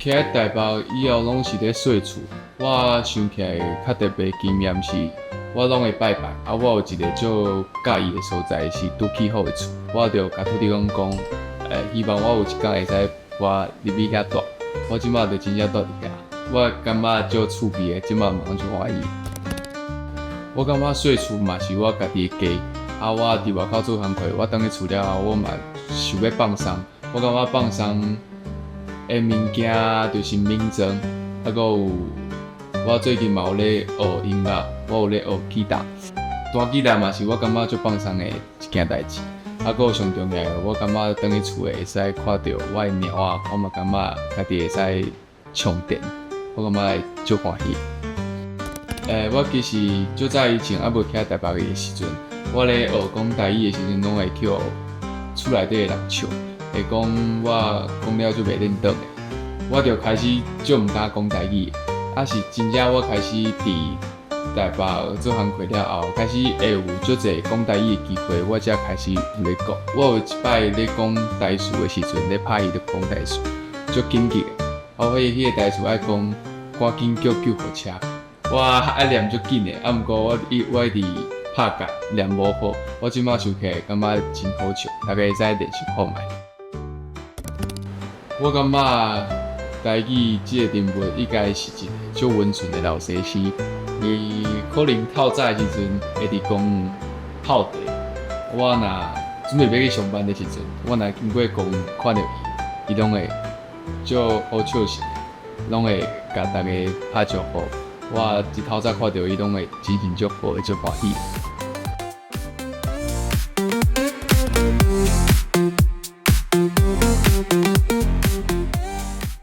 徛在台北以后拢是咧细厝，我想起来较特别经验是，我拢会拜拜，我有一个足介意的所在是拄起好的厝，我就甲土地公讲，希望我有一天会使我入去遐住，我即马就真正住伫遐，我感觉足趣味的，即马马上就欢喜。我感觉细厝嘛是我家己的家，我伫外口做工课，我等去厝了后，我嘛想要放松，我感觉放松。的物件就是民筝，还佫有我最近嘛有咧学音乐，我有咧学吉他，弹吉他嘛是我感觉最放松的一件代志。还佫上重要的，我感觉等去厝诶会使看到我的猫啊，我嘛感觉家己会使充电，我感觉足欢喜。我其实就在以前还无徛台北的时阵，我咧学讲台语的时阵，拢会去厝内底的人笑。会讲我讲了就袂认得的，我就开始就毋敢讲台语，是真正我开始伫台北做工课了后，开始会有足侪讲台语的机会，我才开始有咧讲。我有一摆咧讲台词的时阵，咧拍伊咧讲台词，足紧急的。迄个台词爱讲，赶紧叫救护车，我爱念足紧的，毋过我一直拍甲念无好，我即摆想起来感觉真好笑，大家会使练习看觅。我感觉台语即个人物应该是一个足温顺的老师师，伊可能透早的时阵会伫公园泡茶。我若准备要去上班的时阵，我若经过公园看到伊，伊拢会足好笑型，拢会甲大家拍招呼。我一透早看到伊，拢会精神足好，足欢喜。